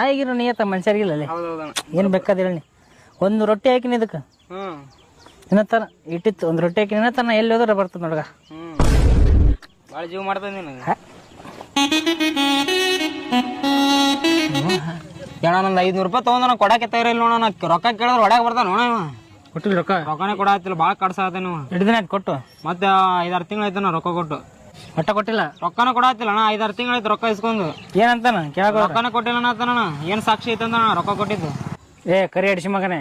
ಆಗಿರೋ ನಿಯತ್ತ ಮನುಷ್ಯರಿಗಿಲ್ಲ ಅಲ್ಲಿ ಹೌದೌದಣ್ಣ. ಏನು ಬೇಕಾದ ಹೇಳಿ ಒಂದು ರೊಟ್ಟಿ ಹಾಕಿನಿ ಇದಕ್ಕೆ ಹ್ಮ್ ಇನ್ನತನ ಇಟ್ಟಿತ್ತು ಒಂದು ರೊಟ್ಟಿ ಹಾಕಿನಿ ಇನ್ನತನ ಎಲ್ಲಿ ಹೋದ್ರೆ ಬರ್ತದೆ ನೋಡ್ಗ ಭಾಳ ಜೀವ ಮಾಡ್ತದ ನೀನು. ಅಣ್ಣ ನಂದು 500 ರೂಪಾಯಿ ತೊಗೊಂಡ ಕೊಡಕ್ಕೆ ತಯಾರಿಲ್ಲ ನೋಡೋಣ. ರೊಕ್ಕ ಕೇಳಿದ್ರೆ ಹೊಡ್ಯಾಗ ಬರ್ತಾನ ನೋಡ ಇವ. ಕೊಟ್ಟಿಲ್ಲ ರೊಕ್ಕ ರೊಕ್ಕನೇ ಕೊಡತ್ತಿಲ್ಲ, ಭಾಳ ಕಡ್ಸಾತ ನೀವು. ಎರಡು ದಿನ ಆಯ್ತು ಕೊಟ್ಟು ಮತ್ತೆ 5-6 ತಿಂಗಳು ಆಯ್ತು ನಾ ರೊಕ್ಕ ಕೊಟ್ಟು. ಒಟ್ಟ ಕೊಟ್ಟಿಲ್ಲ ರೊಕ್ಕನ ಕೊಡತ್ತಿಲ್ಲ ಅಣ್ಣ. 5-6 ತಿಂಗಳು ಆಯ್ತು ರೊಕ್ಕ ಇಸ್ಕೊಂಡು. ಏನಂತಾನ ಕೇಳಕ ರೊಕ್ಕನೇ ಕೊಟ್ಟಿಲ್ಲ ಅನ್ನತಾನ. ಏನು ಸಾಕ್ಷಿ ಐತೆ ಅಂತ ರೊಕ್ಕ ಕೊಟ್ಟಿದ್ದು. ಏ ಕರಿ ಅಡಿಸಿ ಮಗನೇ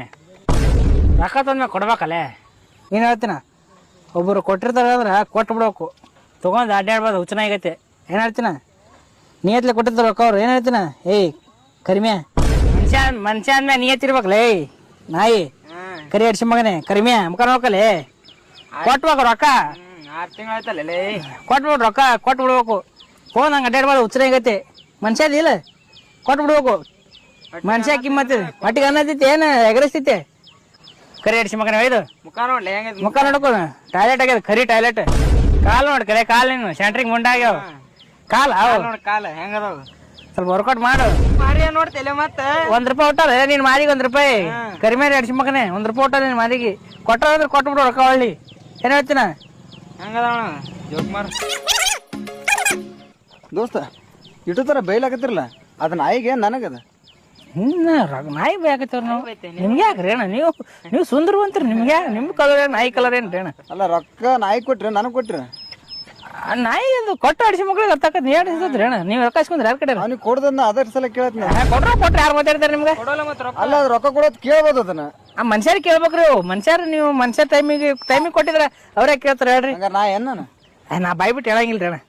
ರೊಕ್ಕ ತಂದ್ಮೇಲೆ ಕೊಡ್ಬೇಕಲ್ಲೇ. ಏನು ಹೇಳ್ತೀನ ಒಬ್ಬರು ಕೊಟ್ಟಿರ್ತಾರೆ ಅಂದ್ರೆ ಕೊಟ್ಬಿಡ್ಬೇಕು, ತೊಗೊಂಡು ಅಡ್ಡಾಡ್ಬಾರ್ದು, ಹುಚ್ಚನ ಆಗೈತೆ. ಏನು ಹೇಳ್ತೀನ ನಿಯತ್ಲೆ ಕೊಟ್ಟಿರ್ತಾರೆ ರೊಕ್ಕ ಅವ್ರು. ಏನು ಹೇಳ್ತೀನ ಏಯ್ ಕರಿಮೆ ಮನುಷ್ಯ ಅಂದ್ಮೇಲೆ ನಿಯತ್ತಿರ್ಬೇಕಲ್ಲ. ಏಯ್ ನಾಯಿ ಕರಿ ಅಡಿಸಿ ಮಗನೇ ಕರಿಮೆ ಮುಖ ನೋಡ್ಕಲ್ಲೇ. ಕೊಟ್ಬೇಕು ರೊಕ್ಕ. 6 ತಿಂಗಳು ಆಯ್ತಲ್ಲ ಕೊಟ್ಬಿಡು ರೊಕ್ಕ ಕೊಟ್ಬಿಡ್ಬೇಕು. ಫೋನ್ ಹಂಗೆ ಅಡ್ಡಾಡ್ಬಾರ್ದು, ಹುಚ್ಚನ ಆಗೈತೆ. ಮನುಷ್ಯ ಇಲ್ಲ ಕೊಟ್ಬಿಡ್ಬೇಕು. ಮನುಷ್ಯ ಕಿಮ್ಮತ್ತ ಮಟ್ಟಿಗೆ ಅನ್ನತೈತಿ ಏನು ಎಗರಿಸ್ತೈತೆ. ಕರಿ ಅಡಿಸಿ ಮಗನೇ ಒಯ್ದು ಮುಖ ನೋಡ್ಲಿ ಹೆಂಗೈತಿ. ಮುಖ ನೋಡ್ಕೊ. ಟಾಯ್ಲೆಟ್ ಆಗ್ಯದ ಕರಿ ಟಾಯ್ಲೆಟ್. ಕಾಲು ನೋಡಿ ಕರೆ ಕಾಲು ನೀನು ಸೆಂಟ್ರಿಂಗ್ ಮುಂಡಾಗ್ಯಾವ ಕಾಲ ನೋಡಿ ಕಾಲ ಹೆಂಗದಾವ. ಸ್ವಲ್ಪ ವರ್ಕೌಟ್ ಮಾಡು. ಮಾರಿಯ ನೋಡ್ತಿಲ್ಲ ಮತ್ತೆ ₹1 ಹುಟ್ಟಾರ ನೀನ್ ಮಾರಿಗೆ ₹1. ಕರಿಮೆ ಅಡಿಸಿ ಮಗನೇ ₹1 ಹುಟ್ಟ ನೀನ್ ಮಾರಿಗೆ. ಕೊಟ್ಟಂದ್ರೆ ಕೊಟ್ಬಿಡು ರೊಕ್ಕ ಒಳ್ಳಿ. ಏನ್ ಹೇಳ್ತೀನ ಹೆಂಗದವ ಜೋಕ್ ಮಾರ ದೋಸ್ತ ಇಟ್ಟು ಥರ ಬೈಲಾಕತ್ತಿರಲ್ಲ ಅದು ನಾಯಿಗೆ ನನಗದ. ನಾಯಿ ಬೇಕತ್ತವ್ರ ನಾವು. ನಿಮ್ಗೆ ಯಾಕ್ರಿ ಅಣ್ಣ ನೀವು ಸುಂದರವಂತ್ರಿ. ನಿಮ್ಗೆ ನಿಮ್ ಕಲರ್ ನಾಯಿ ಕಲರ್ ಏನ್ರಿ ಅಣ್ಣ? ಅಲ್ಲ ರೊಕ್ಕ ನಾಯಿ ಕೊಟ್ರಿ ನನಗೆ ಕೊಟ್ರಿ. ನಾಯಿ ಅದು ಕೊಟ್ಟ ಅಡಿಸಿ ಮಕ್ಳಿಗೆ ಅರ್ಥಕ್ಕ ನೀಡ್ರಿ ಅಣ್ಣ. ನೀವು ರೊಕ್ಕ ಇಸ್ಕೊಂಡ್ರಿ ಯಾರ ಕಡೆ ಅವ್ನಿಗೆ ಕೊಡ್ದನ್ನ ಅದರ ಸಲ ಕೇಳತ್ನ. ಕೊಟ್ರೆ ಯಾರು ಮಾತಾಡ್ತಾರೆ ನಿಮ್ಗೆ? ಕೊಡೋಲ್ಲ ಮತ್ತೆ ರೊಕ್ಕ. ಅಲ್ಲ ಅದು ರೊಕ್ಕ ಕೊಡೋದು ಕೇಳ್ಬೋದು ಅದನ್ನ. ಆ ಮನುಷ್ಯರಿಗೆ ಕೇಳ್ಬೇಕ್ರಿ. ನೀವು ಮನುಷ್ಯ ಟೈಮಿಗೆ ಟೈಮಿಗೆ ಅವ್ರೇ ಕೇಳ್ತಾರೆ ಹೇಳ್ರಿ. ಹಂಗಾರೆ ನಾ ಏನ್ ನಾನು ನಾ ಬಾಯ್ಬಿಟ್ಟು ಹೇಳಂಗಿಲ್ರಿ ಅಣ್ಣ.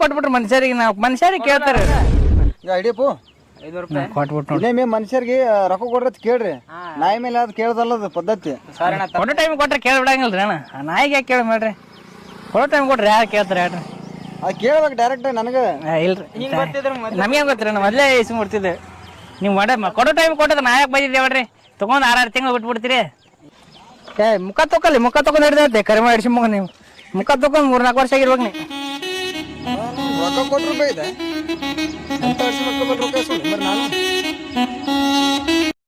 ಕೊಟ್ಬಿಟ್ರಿ ಮನುಷ್ಯರಿಗೆ. ನಾವು ಮನುಷ್ಯರಿಗೆ ಕೇಳ್ತಾರೆ. ಈಗ ಹಿಡಿಯಪ್ಪು 500 ರೂಪಾಯಿ ಕೊಟ್ಬಿಟ್ಟು ನೋಡಿ. ಇನ್ನೇಮೇ ಮನುಷ್ಯರಿಗೆ ರೊಕ್ಕ ಕೊಡ್ರಿ ಅಂತ ಕೇಳ್ರಿ. ನಾಯಿ ಮೇಲೆ ಅದು ಕೇಳ್ದಲ್ಲ ಅದು ಪದ್ಧತಿ. ಸಾರಿ ಅಣ್ಣ. ಕೊಡೋ ಟೈಮಿಗೆ ಕೊಟ್ರೆ ಕೇಳ್ಬಿಡಂಗಿಲ್ರಿ ಅಣ್ಣ. ಆ ನಾಯಿಗೆ ಯಾಕೆ ಕೇಳಿ ಮಾಡ್ರಿ. ಕೊಡೋ ಟೈಮ್ ಕೊಟ್ರಿ ಯಾರು ಕೇಳ್ತಾರೆ ಹೇಳ್ರಿ. ಅದು ಕೇಳ್ಬೇಕು ಡೈರೆಕ್ಟ್ ನನಗೆ. ಇಲ್ರಿ ಹಿಂಗ್ ಗೊತ್ತಿದ್ರೆ ನಮ್ಗೆ ಗೊತ್ತಿರ ಮೊದಲೇ ಇಸ್ಬಿಡ್ತಿದ್ದೆ. ನೀವು ಕೊಡೋ ಟೈಮ್ ಕೊಟ್ಟಿದ್ರೆ ನಾ ಯಾಕೆ ಬೈದಿದ್ದೆ ಹೇಳ್ರಿ. ತೊಗೊಂಡು 6 ತಿಂಗಳು ಬಿಟ್ಬಿಡ್ತೀರಿ. ಏ ಮುಖ ತೊಗೊಂಡು ಹಿಡಿದೈತೆ ಕರಿಮೆ ಅಡಿಸಿ ಮಗ. ನೀವು ಮುಖ ತೊಗೊಂಡು 3-4 ವರ್ಷ ಆಗಿರ್ಬೇಕು ನೀವು. ರೊಕ್ಕ ಕೊಟ್ರು ಬೈದೆ ಅಂತ ರೊಕ್ಕ ಇಸ್ಕೊಂಡ್ರೆ ನಾನು